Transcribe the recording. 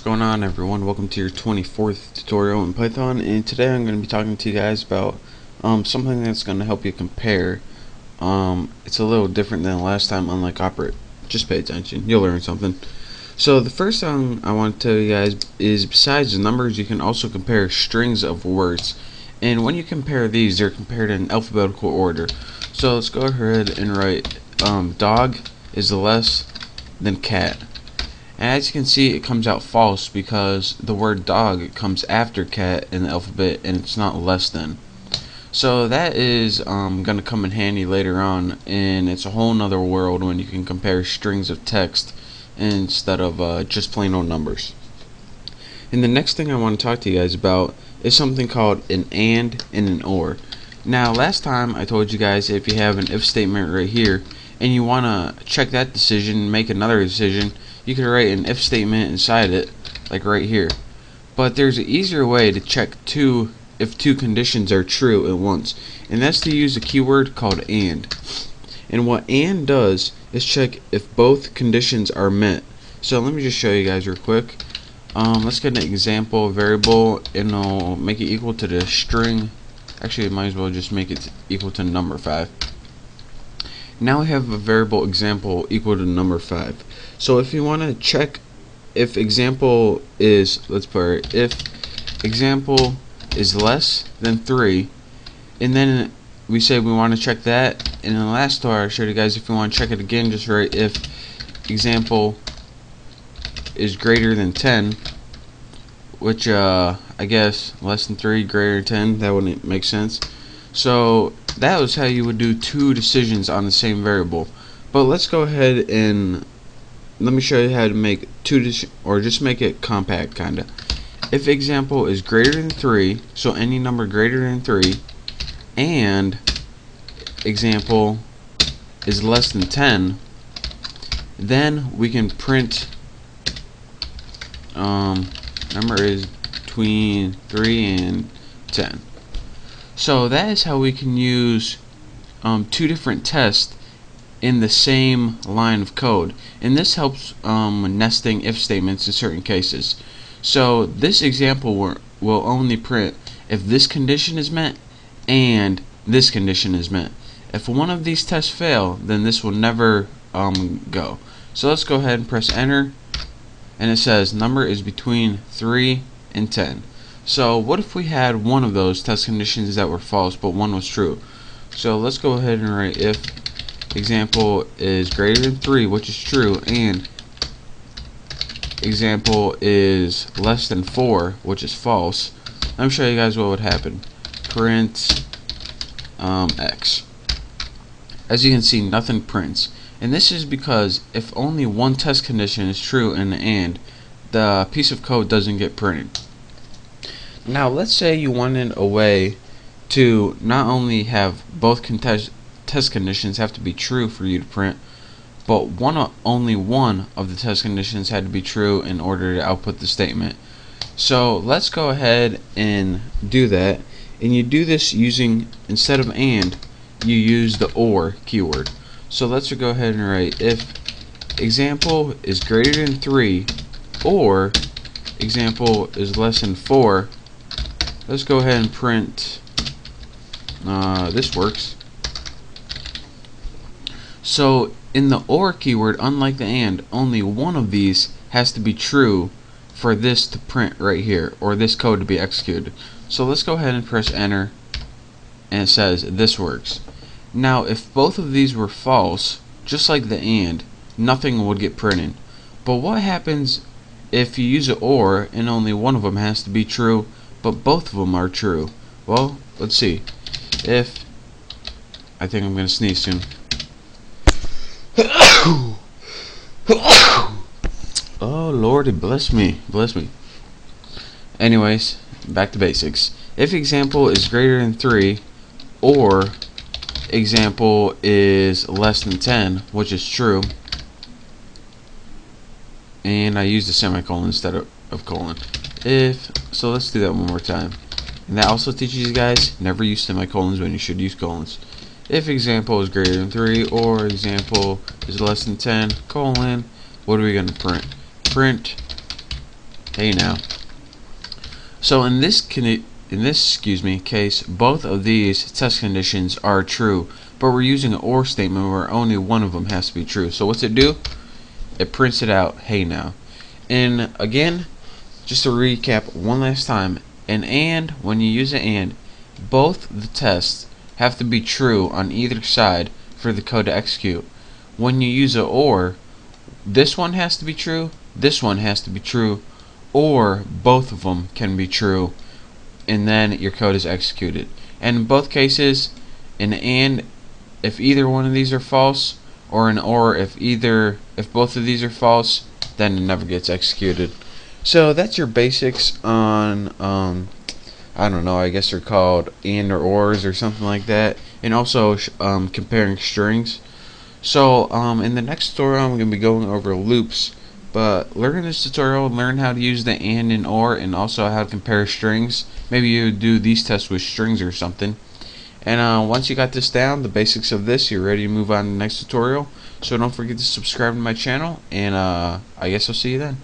What's going on, everyone? Welcome to your 24th tutorial in Python, and today I'm going to be talking to you guys about something that's going to help you compare. It's a little different than last time, unlike operate. Just pay attention, you'll learn something. So the first thing I want to tell you guys is, besides numbers, you can also compare strings of words, and when you compare these, they're compared in alphabetical order. So let's go ahead and write dog is less than cat. And as you can see, it comes out false because the word dog comes after cat in the alphabet and it's not less than. So that is going to come in handy later on, and it's a whole nother world when you can compare strings of text instead of just plain old numbers. And the next thing I want to talk to you guys about is something called an and an or. Now, last time I told you guys, if you have an if statement right here and you want to check that decision and make another decision, you can write an if statement inside it, like right here. But there's an easier way to check if two conditions are true at once, and that's to use a keyword called and. And what and does is check if both conditions are met. So let me just show you guys real quick. Let's get an example variable, and I'll make it equal to the string. Actually, I might as well just make it equal to number 5. Now we have a variable example equal to number 5. So if you want to check if example is, let's put it, if example is less than 3, and then we say we want to check that, and in the last tutorial I showed you guys, if you want to check it again, just write if example is greater than 10, which I guess less than 3, greater than 10, that wouldn't make sense. So that was how you would do two decisions on the same variable. But let's go ahead and let me show you how to make or just make it compact kinda. If example is greater than 3, so any number greater than 3, and example is less than 10, then we can print number is between 3 and 10. So that is how we can use two different tests in the same line of code, and this helps nesting if statements in certain cases. So this example will only print if this condition is met and this condition is met. If one of these tests fail, then this will never go. So let's go ahead and press enter, and it says number is between 3 and 10. So what if we had one of those test conditions that were false but one was true? So let's go ahead and write if example is greater than 3, which is true, and example is less than 4, which is false. Let me show you guys what would happen. Print X. As you can see, nothing prints, and this is because if only one test condition is true in the and, the piece of code doesn't get printed. Now let's say you wanted a way to not only have both test conditions have to be true for you to print, but only one of the test conditions had to be true in order to output the statement. So let's go ahead and do that, and you do this using, instead of and, you use the or keyword. So let's go ahead and write if example is greater than 3 or example is less than 4. Let's go ahead and print this works. So in the or keyword, unlike the and, only one of these has to be true for this to print right here, or this code to be executed. So let's go ahead and press enter, and it says this works. Now if both of these were false, just like the and, nothing would get printed. But what happens if you use an or and only one of them has to be true but both of them are true? Well, let's see. If I think I'm gonna sneeze soon. Oh Lordy, bless me, bless me. Anyways, back to basics. If example is greater than 3 or example is less than 10, which is true, and I used a semicolon instead of colon. So let's do that one more time. And that also teaches you guys, never use semicolons when you should use colons. If example is greater than 3 or example is less than 10, colon, what are we going to print? Print hey now. So in this case, both of these test conditions are true, but we're using an OR statement where only one of them has to be true. So what's it do? It prints it out, hey now. And again, just to recap one last time, an AND, when you use an AND, both the tests have to be true on either side for the code to execute. When you use an OR, this one has to be true, this one has to be true, or both of them can be true, and then your code is executed. And in both cases, an AND, if either one of these are false, or an OR, if both of these are false, then it never gets executed. So that's your basics on I don't know, I guess they're called AND or ORs or something like that, and also comparing strings. So in the next tutorial I'm going to be going over loops, but learn this tutorial, learn how to use the AND and OR, and also how to compare strings. Maybe you do these tests with strings or something. And once you got this down, the basics of this, you're ready to move on to the next tutorial. So don't forget to subscribe to my channel, and I guess I'll see you then.